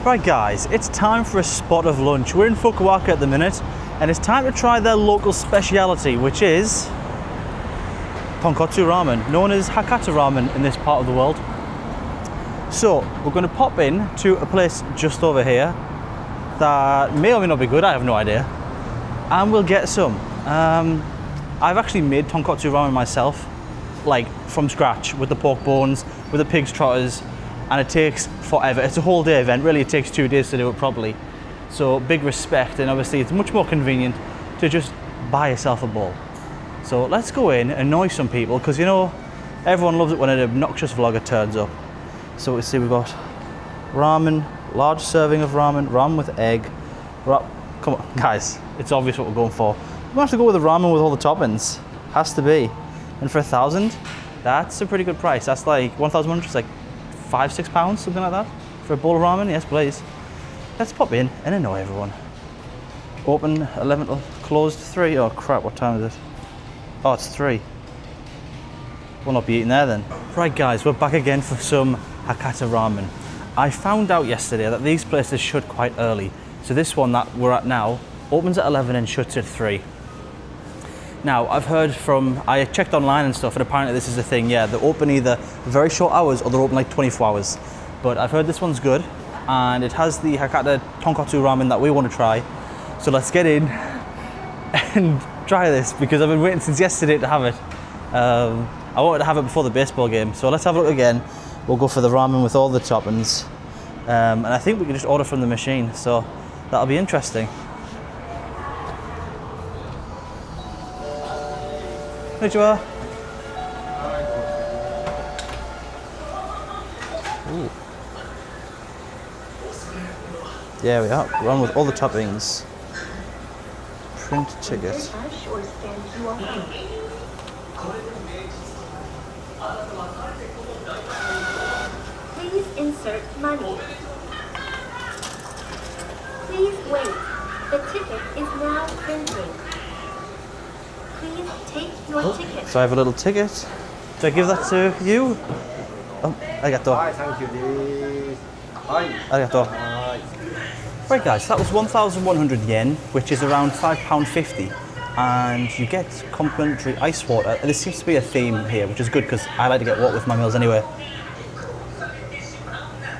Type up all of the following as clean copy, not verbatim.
Right guys, it's time for a spot of lunch. We're in Fukuoka at the minute, and it's time to try their local speciality, which is Tonkotsu Ramen, known as Hakata Ramen in this part of the world. So, we're going to pop in to a place just over here that may or may not be good, I have no idea, and we'll get some. I've actually made Tonkotsu Ramen myself, like from scratch, with the pork bones, with the pig's trotters, and it takes forever. It's a whole day event, really. It takes 2 days to do it properly. So big respect, and obviously it's much more convenient to just buy yourself a bowl. So let's go in, annoy some people, because you know, everyone loves it when an obnoxious vlogger turns up. So we see we've got ramen, large serving of ramen with egg. Come on, guys, it's obvious what we're going for. We're gonna have to go with the ramen with all the toppings. Has to be. And for 1,000, that's a pretty good price. That's like 1,100, it's like £5-6, something like that, for a bowl of ramen. Yes, please. Let's pop in and annoy everyone. Open 11 till closed 3. Oh crap, what time is it? Oh, it's 3. We'll not be eating there then. Right guys, we're back again for some Hakata Ramen. I found out yesterday that these places shut quite early. So this one that we're at now opens at 11 and shuts at 3. Now, I've heard from, I checked online and stuff, and apparently this is a thing, yeah, they're open either very short hours or they're open like 24 hours. But I've heard this one's good, and it has the Hakata Tonkotsu Ramen that we want to try. So let's get in and try this, because I've been waiting since yesterday to have it. I wanted to have it before the baseball game, so let's have a look again. We'll go for the ramen with all the toppings. And I think we can just order from the machine, so that'll be interesting. Konnichiwa. Ooh. There we are. Run with all the toppings. Print ticket. Please insert money. Please wait. The ticket is now printing. Please take your ticket. So I have a little ticket. Do I give that to you? Oh, arigato. Hi, thank you. Hi. Arigato. Right guys, that was 1,100 yen, which is around £5.50. And you get complimentary ice water. There seems to be a theme here, which is good because I like to get water with my meals anyway.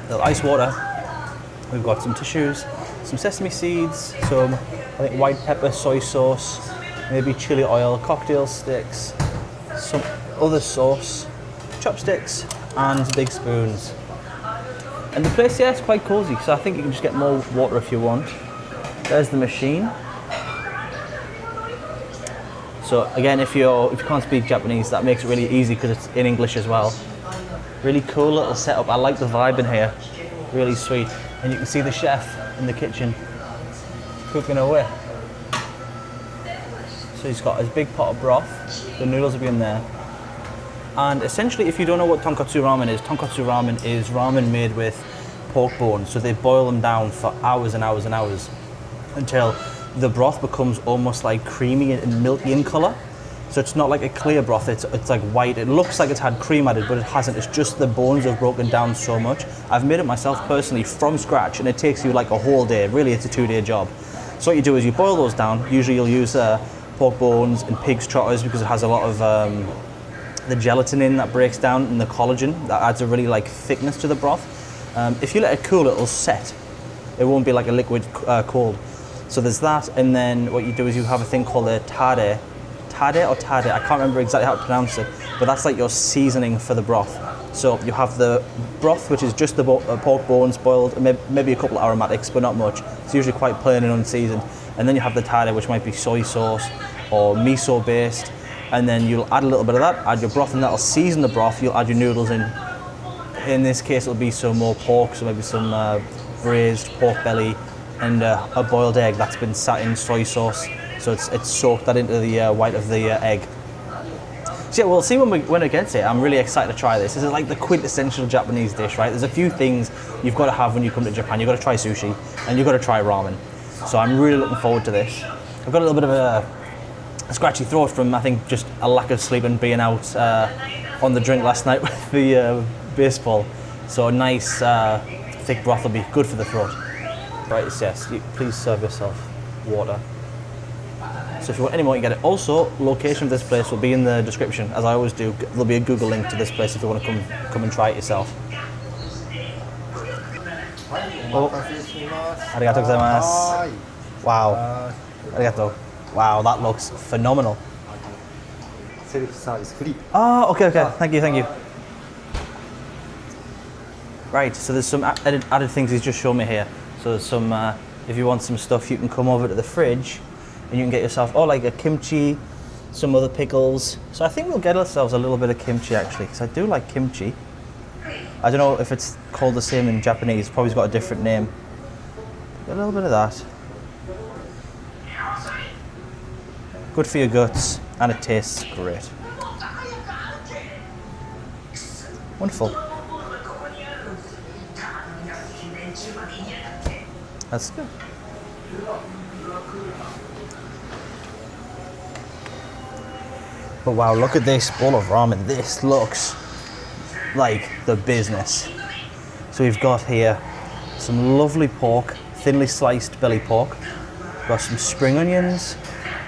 Little ice water. We've got some tissues, some sesame seeds, some I think white pepper, soy sauce, maybe chili oil, cocktail sticks, some other sauce, chopsticks, and big spoons. And the place here is quite cozy, so I think you can just get more water if you want. There's the machine. So again, if you can't speak Japanese, that makes it really easy because it's in English as well. Really cool little setup. I like the vibe in here. Really sweet. And you can see the chef in the kitchen cooking away. So he's got his big pot of broth. The noodles will be in there. And essentially, if you don't know what Tonkotsu Ramen is ramen made with pork bones. So they boil them down for hours and hours and hours until the broth becomes almost like creamy and milky in colour. So it's not like a clear broth, it's like white. It looks like it's had cream added, but it hasn't. It's just the bones have broken down so much. I've made it myself personally from scratch, and it takes you like a whole day. Really, it's a 2-day job. So what you do is you boil those down. Usually you'll use pork bones and pig's trotters because it has a lot of the gelatin in that breaks down, and the collagen that adds a really like thickness to the broth. If you let it cool, it'll set. It won't be like a liquid cold. So there's that, and then what you do is you have a thing called a tade. Tade or tade, I can't remember exactly how to pronounce it, but that's like your seasoning for the broth. So you have the broth, which is just the pork bones boiled, and maybe a couple of aromatics, but not much. It's usually quite plain and unseasoned. And then you have the tade, which might be soy sauce or miso based, and then you'll add a little bit of that, add your broth, and that'll season the broth. You'll add your noodles in. In this case, it'll be some more pork, so maybe some braised pork belly, and a boiled egg that's been sat in soy sauce. So it's soaked that into the white of the egg. So yeah, we'll see when it gets here. I'm really excited to try this. This is like the quintessential Japanese dish, right? There's a few things you've got to have when you come to Japan. You've got to try sushi, and you've got to try ramen. So I'm really looking forward to this. I've got a little bit of a scratchy throat from, I think, just a lack of sleep and being out on the drink last night with the baseball. So a nice thick broth will be good for the throat. Right, yes, please serve yourself water. So if you want any more, you get it. Also, location of this place will be in the description, as I always do. There'll be a Google link to this place if you want to come and try it yourself. Oh, arigatou gozaimasu. Wow, arigatou. Wow, that looks phenomenal. Self-service free. Oh, okay, thank you. Right, so there's some added things he's just shown me here. So there's some, if you want some stuff, you can come over to the fridge and you can get yourself, like a kimchi, some other pickles. So I think we'll get ourselves a little bit of kimchi actually, because I do like kimchi. I don't know if it's called the same in Japanese, it's probably got a different name. Get a little bit of that. Good for your guts, and it tastes great. Wonderful. That's good. But wow, look at this bowl of ramen. This looks like the business. So we've got here some lovely pork, thinly sliced belly pork. We've got some spring onions.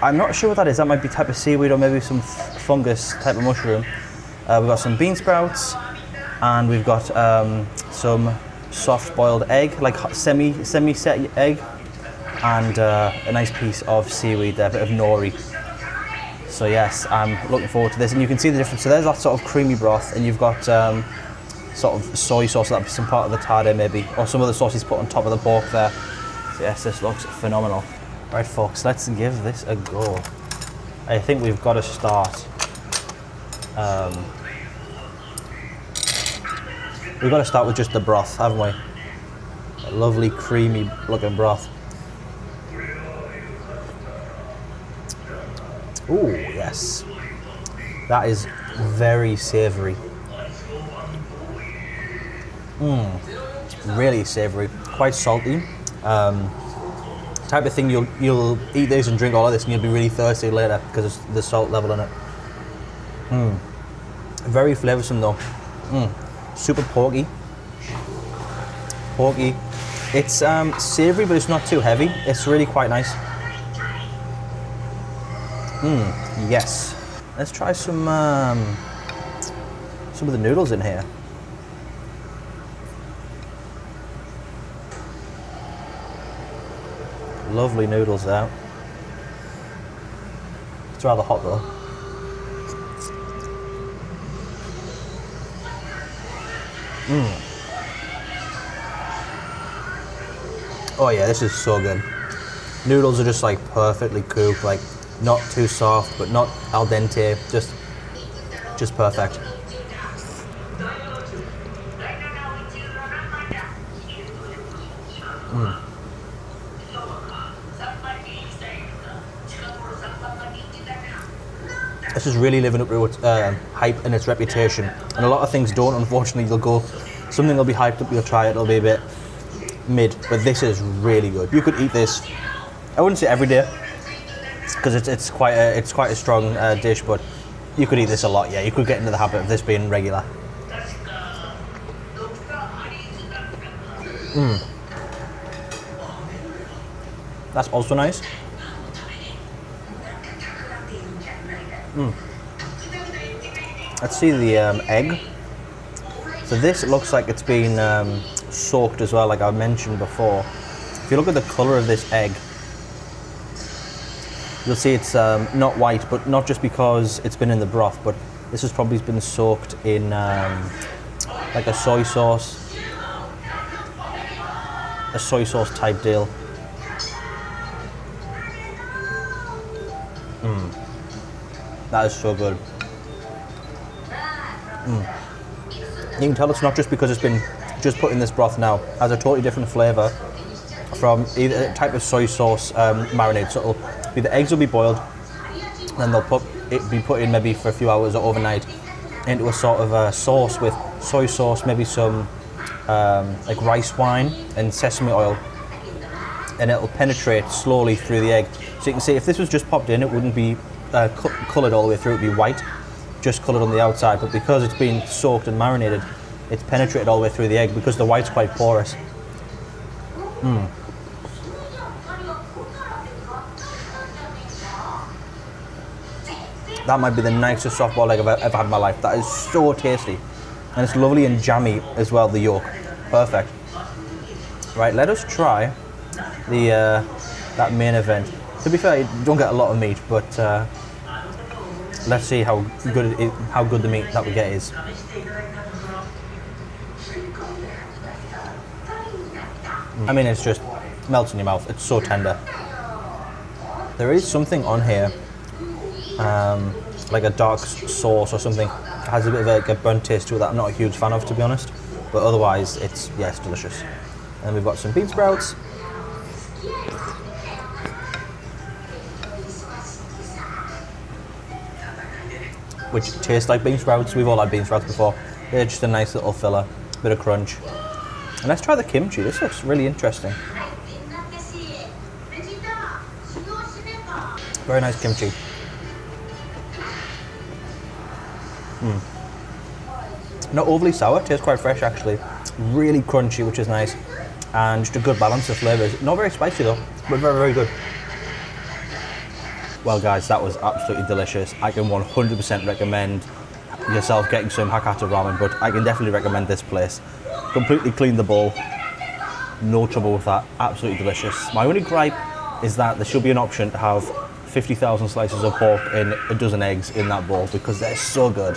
I'm not sure what that is. That might be type of seaweed or maybe some fungus type of mushroom. We've got some bean sprouts, and we've got some soft boiled egg, like semi-set egg, and a nice piece of seaweed there, a bit of nori. So yes, I'm looking forward to this, and you can see the difference. So there's that sort of creamy broth, and you've got sort of soy sauce, that'll be some part of the tare maybe, or some other sauce he's put on top of the pork there. So yes, this looks phenomenal. Right folks, let's give this a go. I think we've got to start. We've got to start with just the broth, haven't we? A lovely creamy looking broth. Ooh, yes. That is very savoury. Really savoury, quite salty. Type of thing you'll eat this and drink all of this and you'll be really thirsty later because of the salt level in it. Very flavoursome though. Super porky. It's savoury, but it's not too heavy. It's really quite nice. Yes. Let's try some of the noodles in here. Lovely noodles there. It's rather hot though. Oh yeah, this is so good. Noodles are just like perfectly cooked, like not too soft, but not al dente, just perfect. This is really living up to its hype and its reputation, and a lot of things don't. Unfortunately, something will be hyped up, you'll try it, it'll be a bit mid, but this is really good. You could eat this, I wouldn't say every day, because it's quite a strong dish, but you could eat this a lot. Yeah, you could get into the habit of this being regular. That's also nice. Let's see the egg. So this looks like it's been soaked as well, like I mentioned before. If you look at the colour of this egg, you'll see it's not white, but not just because it's been in the broth, but this has probably been soaked in like a soy sauce type deal. That is so good. You can tell it's not just because it's been just put in this broth now. It has a totally different flavour from either a type of soy sauce marinade. So it'll be, the eggs will be boiled, then they'll be put in maybe for a few hours or overnight into a sort of a sauce with soy sauce, maybe some like rice wine and sesame oil, and it'll penetrate slowly through the egg. So you can see if this was just popped in, it wouldn't be coloured all the way through, it'd be white, just coloured on the outside, but because it's been soaked and marinated, it's penetrated all the way through the egg because the white's quite porous. That might be the nicest softball egg I've ever had in my life. That is so tasty. And it's lovely and jammy as well, the yolk. Perfect. Right, let us try the that main event. To be fair, you don't get a lot of meat, but let's see how good the meat that we get is. I mean, it's just melts in your mouth. It's so tender. There is something on here, like a dark sauce or something. It has a bit of a burnt taste to it that I'm not a huge fan of, to be honest. But otherwise, it's delicious. And we've got some bean sprouts. Which taste like bean sprouts. We've all had bean sprouts before. They're just a nice little filler, bit of crunch. And let's try the kimchi. This looks really interesting. Very nice kimchi. Not overly sour, tastes quite fresh actually. Really crunchy, which is nice. And just a good balance of flavours. Not very spicy though, but very, very good. Well guys, that was absolutely delicious. I can 100% recommend yourself getting some Hakata Ramen, but I can definitely recommend this place. Completely cleaned the bowl. No trouble with that. Absolutely delicious. My only gripe is that there should be an option to have 50,000 slices of pork and a dozen eggs in that bowl because they're so good.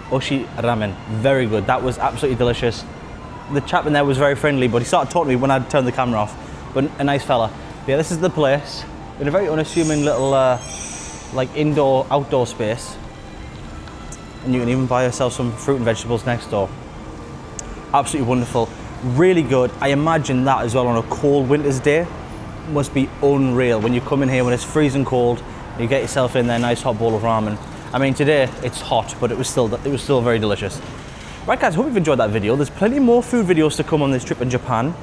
Oshi Ramen, very good. That was absolutely delicious. The chap in there was very friendly, but he started talking to me when I turned the camera off. But a nice fella. But yeah, this is the place in a very unassuming little like outdoor space. And you can even buy yourself some fruit and vegetables next door. Absolutely wonderful, really good. I imagine that as well on a cold winter's day must be unreal when you come in here when it's freezing cold and you get yourself in there, nice hot bowl of ramen. I mean, today it's hot, but it was still very delicious. Right guys, hope you've enjoyed that video. There's plenty more food videos to come on this trip in Japan.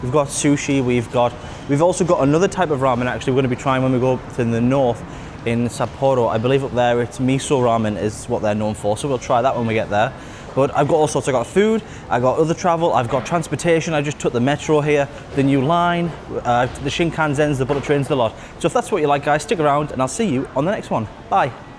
We've got sushi, we've also got another type of ramen actually we're going to be trying when we go up to the north in Sapporo. I believe up there it's miso ramen is what they're known for, so we'll try that when we get there. But I've got all sorts. I've got food, I've got other travel, I've got transportation. I just took the metro here, the new line, the Shinkansens, the bullet trains, the lot. So if that's what you like guys, stick around and I'll see you on the next one. Bye.